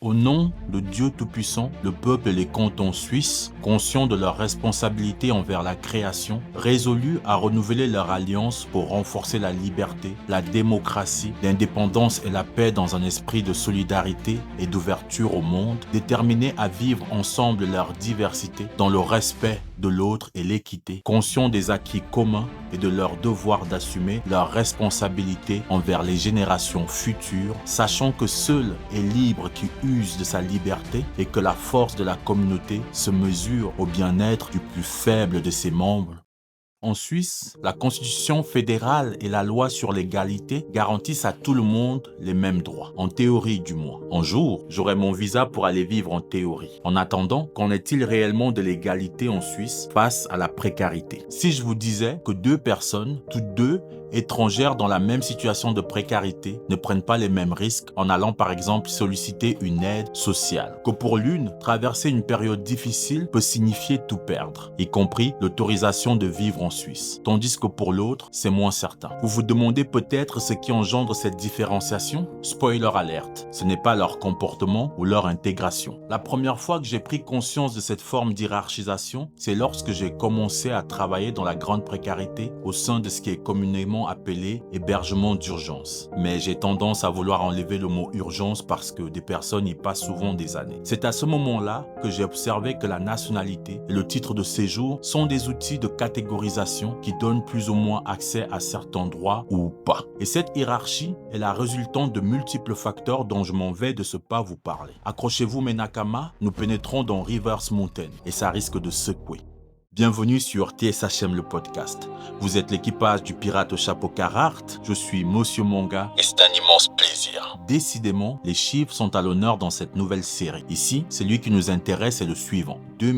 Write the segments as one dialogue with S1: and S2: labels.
S1: Au nom de Dieu Tout-Puissant, le peuple et les cantons suisses, conscients de leurs responsabilités envers la création, résolus à renouveler leur alliance pour renforcer la liberté, la démocratie, l'indépendance et la paix dans un esprit de solidarité et d'ouverture au monde, déterminés à vivre ensemble leur diversité dans le respect de l'autre et l'équité, conscients des acquis communs et de leur devoir d'assumer leurs responsabilités envers les générations futures, sachant que seul est libre qui use de sa liberté et que la force de la communauté se mesure au bien-être du plus faible de ses membres. En Suisse, la Constitution fédérale et la loi sur l'égalité garantissent à tout le monde les mêmes droits, en théorie du moins. Un jour, j'aurai mon visa pour aller vivre en théorie. En attendant, qu'en est-il réellement de l'égalité en Suisse face à la précarité? Si je vous disais que deux personnes, toutes deux étrangères dans la même situation de précarité, ne prennent pas les mêmes risques en allant par exemple solliciter une aide sociale, que pour l'une, traverser une période difficile peut signifier tout perdre, y compris l'autorisation de vivre en Suisse, tandis que pour l'autre, c'est moins certain. Vous vous demandez peut-être ce qui engendre cette différenciation? Spoiler alerte, ce n'est pas leur comportement ou leur intégration. La première fois que j'ai pris conscience de cette forme d'hierarchisation, c'est lorsque j'ai commencé à travailler dans la grande précarité au sein de ce qui est communément appelé hébergement d'urgence. Mais j'ai tendance à vouloir enlever le mot urgence parce que des personnes y passent souvent des années. C'est à ce moment-là que j'ai observé que la nationalité et le titre de séjour sont des outils de catégorisation qui donnent plus ou moins accès à certains droits ou pas. Et cette hiérarchie est la résultante de multiples facteurs dont je m'en vais de ce pas vous parler. Accrochez-vous mes nakamas, nous pénétrons dans Rivers Mountain et ça risque de secouer. Bienvenue sur TSHM le podcast. Vous êtes l'équipage du pirate au chapeau Carhartt, je suis Monsieur Monga et c'est un immense plaisir. Décidément, les chiffres sont à l'honneur dans cette nouvelle série. Ici, celui qui nous intéresse est le suivant. 2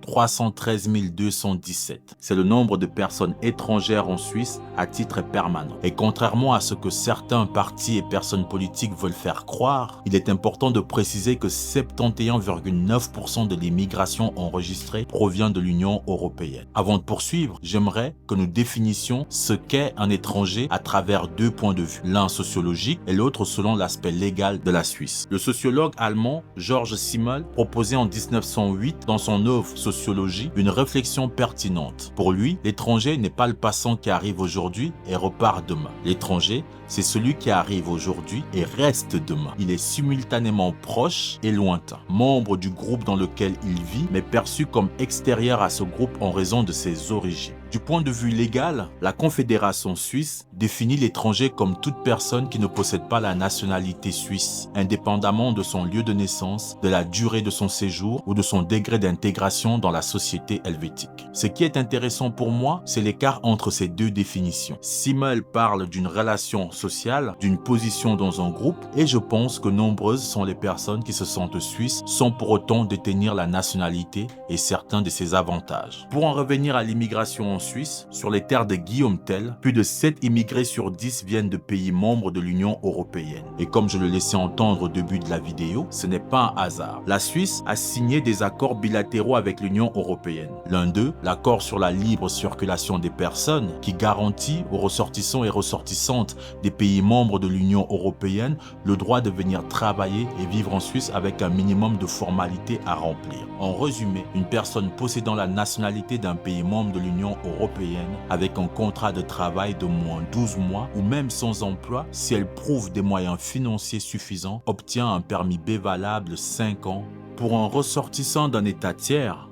S1: 313 217. C'est le nombre de personnes étrangères en Suisse à titre permanent. Et contrairement à ce que certains partis et personnes politiques veulent faire croire, il est important de préciser que 71,9% de l'immigration enregistrée provient de l'Union européenne. Avant de poursuivre, j'aimerais que nous définissions ce qu'est un étranger à travers deux points de vue, l'un sociologique et l'autre selon l'aspect légal de la Suisse. Le sociologue allemand Georges Simmel proposait en 1908 dans son œuvre Sociologie une réflexion pertinente. Pour lui, l'étranger n'est pas le passant qui arrive aujourd'hui et repart demain. L'étranger, c'est celui qui arrive aujourd'hui et reste demain. Il est simultanément proche et lointain, membre du groupe dans lequel il vit, mais perçu comme extérieur à ce groupe en raison de ses origines. Du point de vue légal, la Confédération suisse définit l'étranger comme toute personne qui ne possède pas la nationalité suisse, indépendamment de son lieu de naissance, de la durée de son séjour ou de son degré d'intégration dans la société helvétique. Ce qui est intéressant pour moi, c'est l'écart entre ces deux définitions. Simmel parle d'une relation sociale, d'une position dans un groupe, et je pense que nombreuses sont les personnes qui se sentent suisses sans pour autant détenir la nationalité et certains de ses avantages. Pour en revenir à l'immigration en Suisse, sur les terres de Guillaume Tell, plus de 7 immigrés sur 10 viennent de pays membres de l'Union européenne. Et comme je le laissais entendre au début de la vidéo, ce n'est pas un hasard. La Suisse a signé des accords bilatéraux avec l'Union européenne. L'un d'eux, l'accord sur la libre circulation des personnes, qui garantit aux ressortissants et ressortissantes des pays membres de l'Union européenne le droit de venir travailler et vivre en Suisse avec un minimum de formalités à remplir. En résumé, une personne possédant la nationalité d'un pays membre de l'Union européenne avec un contrat de travail de moins 12 mois ou même sans emploi, si elle prouve des moyens financiers suffisants, obtient un permis B valable 5 ans. Pour un ressortissant d'un État tiers,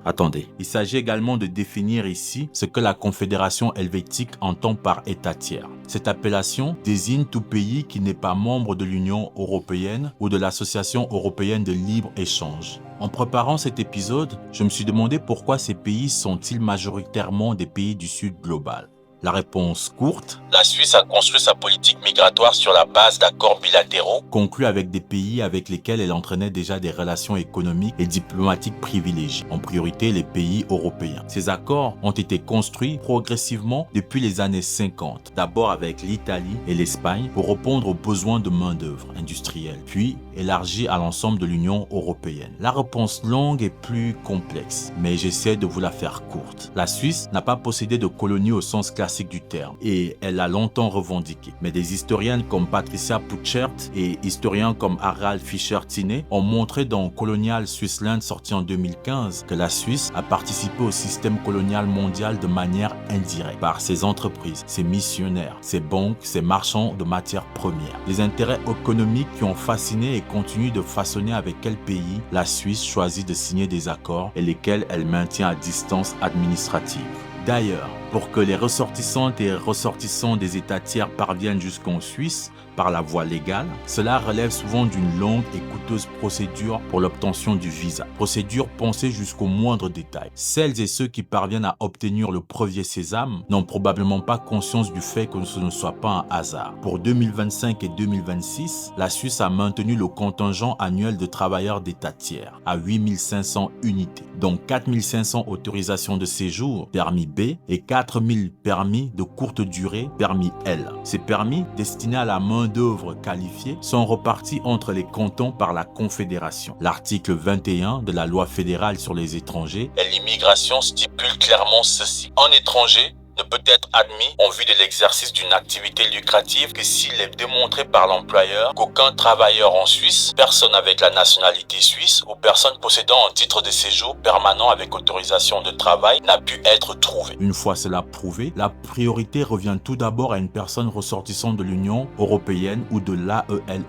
S1: il s'agit également de définir ici ce que la Confédération helvétique entend par État tiers. Cette appellation désigne tout pays qui n'est pas membre de l'Union européenne ou de l'Association européenne de libre-échange. En préparant cet épisode, je me suis demandé pourquoi ces pays sont-ils majoritairement des pays du Sud global. La réponse courte, la Suisse a construit sa politique migratoire sur la base d'accords bilatéraux conclus avec des pays avec lesquels elle entraînait déjà des relations économiques et diplomatiques privilégiées, en priorité les pays européens. Ces accords ont été construits progressivement depuis les années 50, d'abord avec l'Italie et l'Espagne pour répondre aux besoins de main-d'œuvre industrielle, puis élargis à l'ensemble de l'Union européenne. La réponse longue est plus complexe, mais j'essaie de vous la faire courte. La Suisse n'a pas possédé de colonies au sens classique classique du terme et elle l'a longtemps revendiqué. Mais des historiennes comme Patricia Puchert et historiens comme Harald Fischer-Thiene ont montré dans Colonial Switzerland sorti en 2015 que la Suisse a participé au système colonial mondial de manière indirecte par ses entreprises, ses missionnaires, ses banques, ses marchands de matières premières. Les intérêts économiques qui ont fasciné et continuent de façonner avec quel pays la Suisse choisit de signer des accords et lesquels elle maintient à distance administrative. D'ailleurs, pour que les ressortissantes et ressortissants des États tiers parviennent jusqu'en Suisse par la voie légale, cela relève souvent d'une longue et coûteuse procédure pour l'obtention du visa. Procédure pensée jusqu'au moindre détail. Celles et ceux qui parviennent à obtenir le brevet sésame n'ont probablement pas conscience du fait que ce ne soit pas un hasard. Pour 2025 et 2026, la Suisse a maintenu le contingent annuel de travailleurs d'État tiers à 8500 unités, dont 4500 autorisations de séjour, permis B, et 4000 permis de courte durée, permis L. Ces permis, destinés à la main-d'œuvre qualifiée, sont repartis entre les cantons par la Confédération. L'article 21 de la loi fédérale sur les étrangers et l'immigration stipule clairement ceci. Un étranger ne peut être admis en vue de l'exercice d'une activité lucrative que s'il est démontré par l'employeur qu'aucun travailleur en Suisse, personne avec la nationalité suisse ou personne possédant un titre de séjour permanent avec autorisation de travail n'a pu être trouvé. Une fois cela prouvé, la priorité revient tout d'abord à une personne ressortissante de l'Union européenne ou de l'AELE.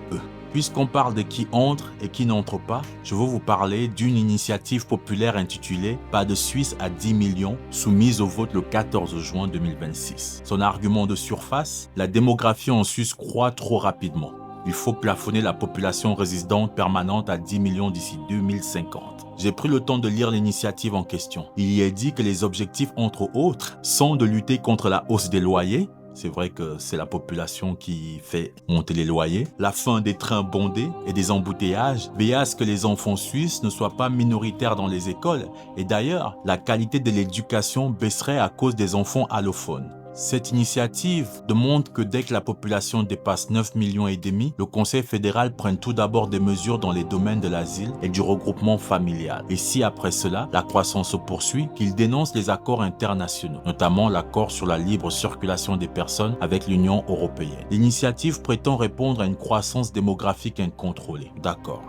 S1: Puisqu'on parle de qui entre et qui n'entre pas, je veux vous parler d'une initiative populaire intitulée « Pas de Suisse à 10 millions » soumise au vote le 14 juin 2026. Son argument de surface, la démographie en Suisse croît trop rapidement. Il faut plafonner la population résidente permanente à 10 millions d'ici 2050. J'ai pris le temps de lire l'initiative en question. Il y est dit que les objectifs, entre autres, sont de lutter contre la hausse des loyers. C'est vrai que c'est la population qui fait monter les loyers. La fin des trains bondés et des embouteillages, veiller à ce que les enfants suisses ne soient pas minoritaires dans les écoles. Et d'ailleurs, la qualité de l'éducation baisserait à cause des enfants allophones. Cette initiative demande que dès que la population dépasse 9,5 millions, le Conseil fédéral prenne tout d'abord des mesures dans les domaines de l'asile et du regroupement familial. Et si après cela, la croissance se poursuit, qu'il dénonce les accords internationaux, notamment l'accord sur la libre circulation des personnes avec l'Union européenne. L'initiative prétend répondre à une croissance démographique incontrôlée. D'accord.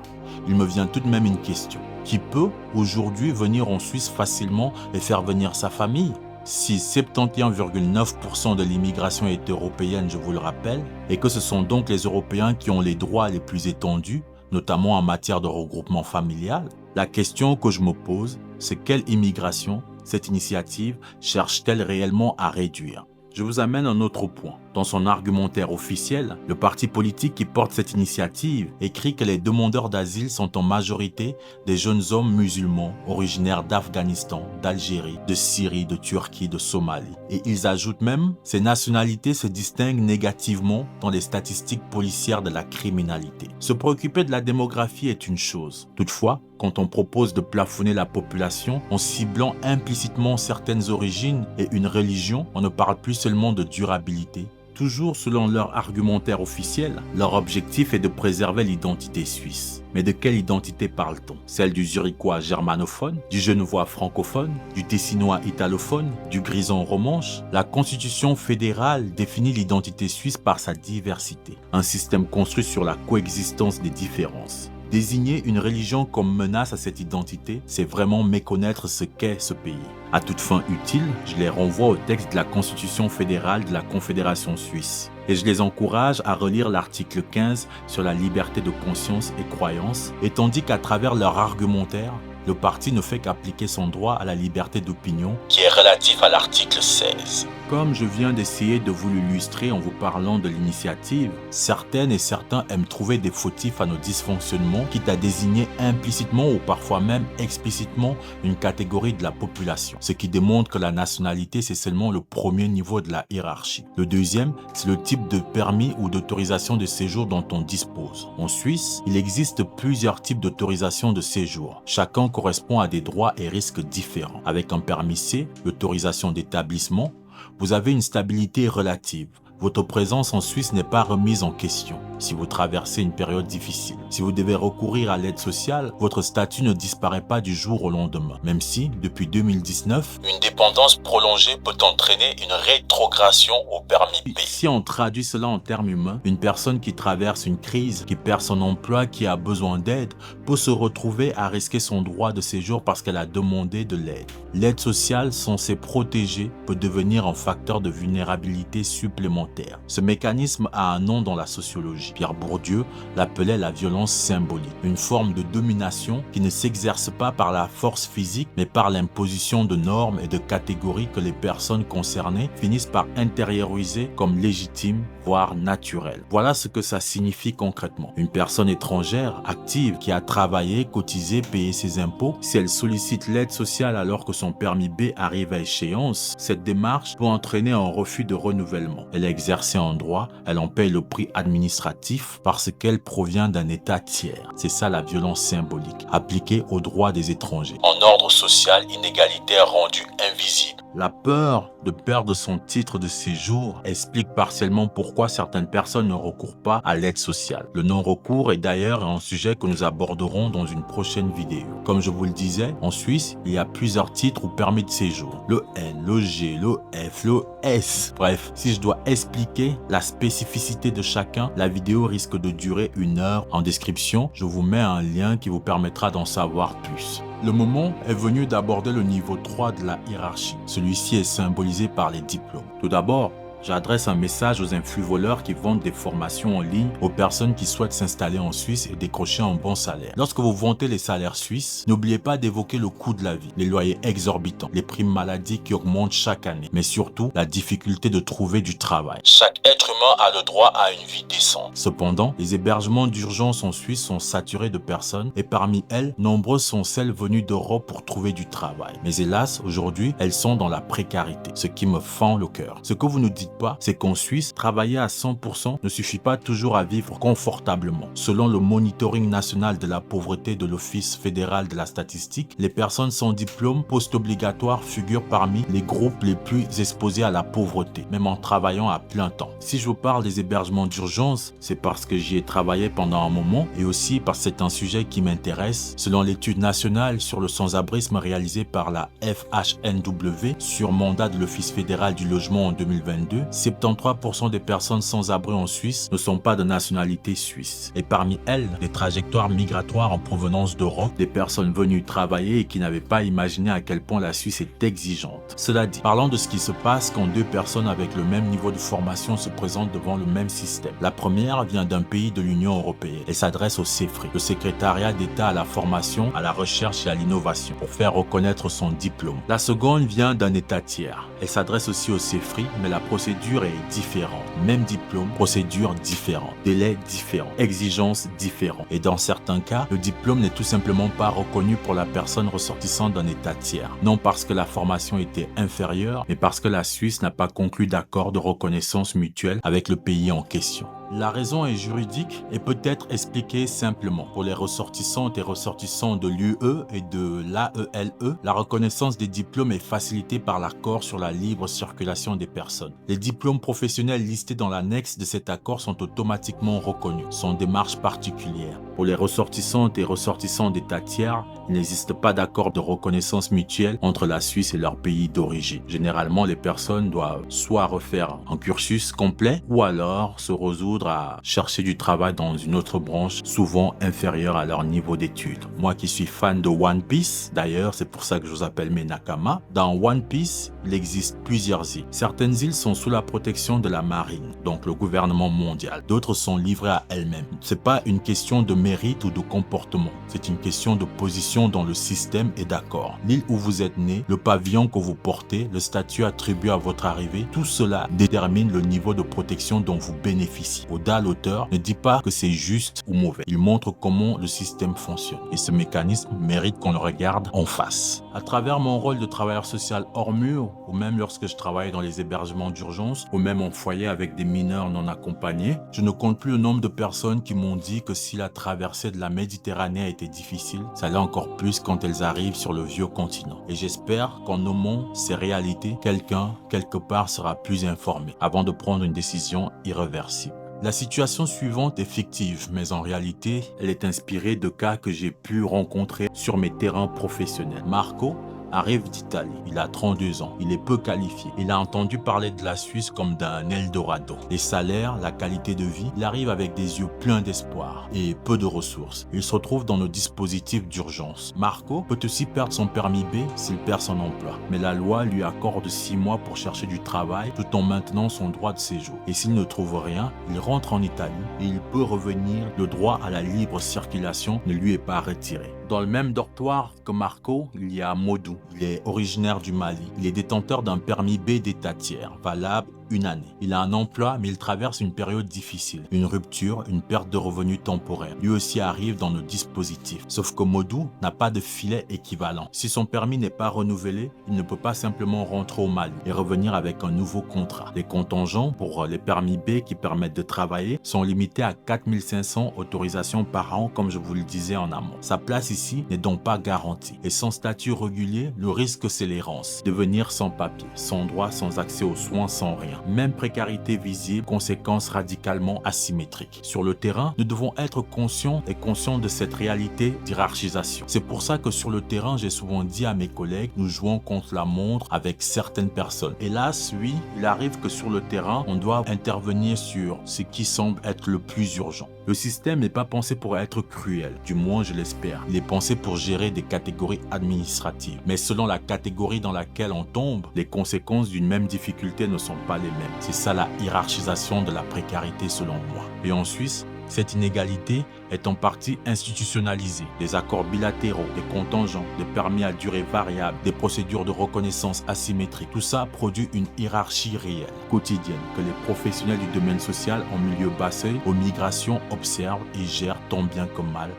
S1: Il me vient tout de même une question. Qui peut aujourd'hui venir en Suisse facilement et faire venir sa famille ? Si 71,9% de l'immigration est européenne, je vous le rappelle, et que ce sont donc les Européens qui ont les droits les plus étendus, notamment en matière de regroupement familial, la question que je me pose, c'est quelle immigration cette initiative cherche-t-elle réellement à réduire ? Je vous amène un autre point. Dans son argumentaire officiel, le parti politique qui porte cette initiative écrit que les demandeurs d'asile sont en majorité des jeunes hommes musulmans originaires d'Afghanistan, d'Algérie, de Syrie, de Turquie, de Somalie. Et ils ajoutent même, ces nationalités se distinguent négativement dans les statistiques policières de la criminalité. Se préoccuper de la démographie est une chose. Toutefois, quand on propose de plafonner la population en ciblant implicitement certaines origines et une religion, on ne parle plus seulement de durabilité. Toujours selon leur argumentaire officiel, leur objectif est de préserver l'identité suisse. Mais de quelle identité parle-t-on? Celle du zurichois germanophone, du genevois francophone, du tessinois italophone, du grison romanche? La Constitution fédérale définit l'identité suisse par sa diversité, un système construit sur la coexistence des différences. Désigner une religion comme menace à cette identité, c'est vraiment méconnaître ce qu'est ce pays. À toute fin utile, je les renvoie au texte de la Constitution fédérale de la Confédération suisse. Et je les encourage à relire l'article 15 sur la liberté de conscience et croyance, et tandis qu'à travers leur argumentaire, le parti ne fait qu'appliquer son droit à la liberté d'opinion, qui est relatif à l'article 16. Comme je viens d'essayer de vous l'illustrer en vous parlant de l'initiative, certaines et certains aiment trouver des fautifs à nos dysfonctionnements, quitte à désigner implicitement ou parfois même explicitement une catégorie de la population, ce qui démontre que la nationalité c'est seulement le premier niveau de la hiérarchie. Le deuxième, c'est le type de permis ou d'autorisation de séjour dont on dispose. En Suisse, il existe plusieurs types d'autorisation de séjour. Chacun correspond à des droits et risques différents. Avec un permis C, l'autorisation d'établissement, vous avez une stabilité relative, Votre présence en Suisse n'est pas remise en question. Si vous traversez une période difficile, si vous devez recourir à l'aide sociale, votre statut ne disparaît pas du jour au lendemain. Même si, depuis 2019, une dépendance prolongée peut entraîner une rétrogradation au permis B. Si on traduit cela en termes humains, une personne qui traverse une crise, qui perd son emploi, qui a besoin d'aide, peut se retrouver à risquer son droit de séjour parce qu'elle a demandé de l'aide. L'aide sociale censée protéger peut devenir un facteur de vulnérabilité supplémentaire. Ce mécanisme a un nom dans la sociologie. Pierre Bourdieu l'appelait la violence symbolique, une forme de domination qui ne s'exerce pas par la force physique, mais par l'imposition de normes et de catégories que les personnes concernées finissent par intérioriser comme légitimes, voire naturelles. Voilà ce que ça signifie concrètement. Une personne étrangère, active, qui a travaillé, cotisé, payé ses impôts, si elle sollicite l'aide sociale alors que son permis B arrive à échéance, cette démarche peut entraîner un refus de renouvellement. Elle a exercé un droit, elle en paye le prix administratif parce qu'elle provient d'un État tiers. C'est ça la violence symbolique, appliquée aux droits des étrangers. En ordre social inégalitaire rendu invisible. La peur de perdre son titre de séjour explique partiellement pourquoi certaines personnes ne recourent pas à l'aide sociale. Le non-recours est d'ailleurs un sujet que nous aborderons dans une prochaine vidéo. Comme je vous le disais, en Suisse, il y a plusieurs titres ou permis de séjour. Le N, le G, le F, le S. Bref, si je dois expliquer la spécificité de chacun, la vidéo risque de durer 1 heure. En description, je vous mets un lien qui vous permettra d'en savoir plus. Le moment est venu d'aborder le niveau 3 de la hiérarchie. Celui-ci est symbolisé par les diplômes. Tout d'abord, j'adresse un message aux influx voleurs qui vendent des formations en ligne aux personnes qui souhaitent s'installer en Suisse et décrocher un bon salaire. Lorsque vous vantez les salaires suisses, n'oubliez pas d'évoquer le coût de la vie, les loyers exorbitants, les primes maladie qui augmentent chaque année, mais surtout la difficulté de trouver du travail. Chaque être humain a le droit à une vie décente. Cependant, les hébergements d'urgence en Suisse sont saturés de personnes et parmi elles, nombreuses sont celles venues d'Europe pour trouver du travail. Mais hélas, aujourd'hui, elles sont dans la précarité, ce qui me fend le cœur. Ce que vous nous dites pas, c'est qu'en Suisse, travailler à 100% ne suffit pas toujours à vivre confortablement. Selon le monitoring national de la pauvreté de l'Office fédéral de la statistique, les personnes sans diplôme post-obligatoire figurent parmi les groupes les plus exposés à la pauvreté, même en travaillant à plein temps. Si je vous parle des hébergements d'urgence, c'est parce que j'y ai travaillé pendant un moment et aussi parce que c'est un sujet qui m'intéresse. Selon l'étude nationale sur le sans-abrisme réalisée par la FHNW sur mandat de l'Office fédéral du logement en 2022, 73% des personnes sans abri en Suisse ne sont pas de nationalité suisse. Et parmi elles, des trajectoires migratoires en provenance d'Europe, des personnes venues travailler et qui n'avaient pas imaginé à quel point la Suisse est exigeante. Cela dit, parlons de ce qui se passe quand 2 personnes avec le même niveau de formation se présentent devant le même système. La première vient d'un pays de l'Union européenne et s'adresse au CEFRI, le secrétariat d'État à la formation, à la recherche et à l'innovation, pour faire reconnaître son diplôme. La seconde vient d'un État tiers. Elle s'adresse aussi au CEFRI, mais la procédure est différente. Même diplôme, procédure différente, délai différent, exigences différentes. Et dans certains cas, le diplôme n'est tout simplement pas reconnu pour la personne ressortissante d'un État tiers. Non parce que la formation était inférieure, mais parce que la Suisse n'a pas conclu d'accord de reconnaissance mutuelle avec le pays en question. La raison est juridique et peut être expliquée simplement. Pour les ressortissantes et ressortissants de l'UE et de l'AELE, la reconnaissance des diplômes est facilitée par l'accord sur la libre circulation des personnes. Les diplômes professionnels listés dans l'annexe de cet accord sont automatiquement reconnus, sans démarche particulière. Pour les ressortissantes et ressortissants d'États tiers, il n'existe pas d'accord de reconnaissance mutuelle entre la Suisse et leur pays d'origine. Généralement, les personnes doivent soit refaire un cursus complet ou alors se résoudre à chercher du travail dans une autre branche, souvent inférieure à leur niveau d'études. Moi qui suis fan de One Piece, d'ailleurs, c'est pour ça que je vous appelle mes Nakama, dans One Piece, il existe plusieurs îles. Certaines îles sont sous la protection de la marine, donc le gouvernement mondial. D'autres sont livrées à elles-mêmes. C'est pas une question de mérite ou de comportement, c'est une question de position dans le système et d'accord. L'île où vous êtes né, le pavillon que vous portez, le statut attribué à votre arrivée, tout cela détermine le niveau de protection dont vous bénéficiez. plus. Oda, l'auteur, ne dit pas que c'est juste ou mauvais. Il montre comment le système fonctionne. Et ce mécanisme mérite qu'on le regarde en face. À travers mon rôle de travailleur social hors mur, ou même lorsque je travaille dans les hébergements d'urgence, ou même en foyer avec des mineurs non accompagnés, je ne compte plus le nombre de personnes qui m'ont dit que si la traversée de la Méditerranée a été difficile, ça l'est encore plus quand elles arrivent sur le vieux continent. Et j'espère qu'en nommant ces réalités, quelqu'un, quelque part, sera plus informé avant de prendre une décision irréversible. La situation suivante est fictive, mais en réalité, elle est inspirée de cas que j'ai pu rencontrer sur mes terrains professionnels. Marco arrive d'Italie. Il a 32 ans. Il est peu qualifié. Il a entendu parler de la Suisse comme d'un Eldorado. Les salaires, la qualité de vie, il arrive avec des yeux pleins d'espoir et peu de ressources. Il se retrouve dans nos dispositifs d'urgence. Marco peut aussi perdre son permis B s'il perd son emploi. Mais la loi lui accorde 6 mois pour chercher du travail tout en maintenant son droit de séjour. Et s'il ne trouve rien, il rentre en Italie et il peut revenir. Le droit à la libre circulation ne lui est pas retiré. Dans le même dortoir que Marco, il y a Modou. Il est originaire du Mali. Il est détenteur d'un permis B d'état tiers, valable 1 année. Il a un emploi, mais il traverse une période difficile. Une rupture, une perte de revenus temporaire. Lui aussi arrive dans nos dispositifs. Sauf que Modou n'a pas de filet équivalent. Si son permis n'est pas renouvelé, il ne peut pas simplement rentrer au Mali et revenir avec un nouveau contrat. Les contingents pour les permis B qui permettent de travailler sont limités à 4500 autorisations par an, comme je vous le disais en amont. Sa place ici n'est donc pas garantie. Et sans statut régulier, le risque c'est l'errance. Devenir sans papier, sans droit, sans accès aux soins, sans rien. Même précarité visible, conséquences radicalement asymétriques. Sur le terrain, nous devons être conscients et conscients de cette réalité d'hierarchisation. C'est pour ça que sur le terrain, j'ai souvent dit à mes collègues, nous jouons contre la montre avec certaines personnes. Hélas, oui, il arrive que sur le terrain, on doit intervenir sur ce qui semble être le plus urgent. Le système n'est pas pensé pour être cruel, du moins je l'espère. Il est pensé pour gérer des catégories administratives. Mais selon la catégorie dans laquelle on tombe, les conséquences d'une même difficulté ne sont pas les mêmes. C'est ça la hiérarchisation de la précarité selon moi. Et en Suisse, cette inégalité est en partie institutionnalisée. Des accords bilatéraux, des contingents, des permis à durée variable, des procédures de reconnaissance asymétriques, tout ça produit une hiérarchie réelle, quotidienne, que les professionnels du domaine social en milieu bas seuil, aux migrations observent et gèrent tant bien que mal.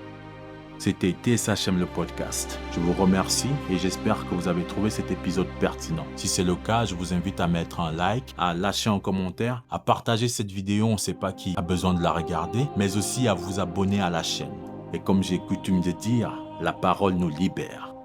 S1: C'était TSHM le podcast. Je vous remercie et j'espère que vous avez trouvé cet épisode pertinent. Si c'est le cas, je vous invite à mettre un like, à lâcher un commentaire, à partager cette vidéo, on ne sait pas qui a besoin de la regarder, mais aussi à vous abonner à la chaîne. Et comme j'ai coutume de dire, la parole nous libère.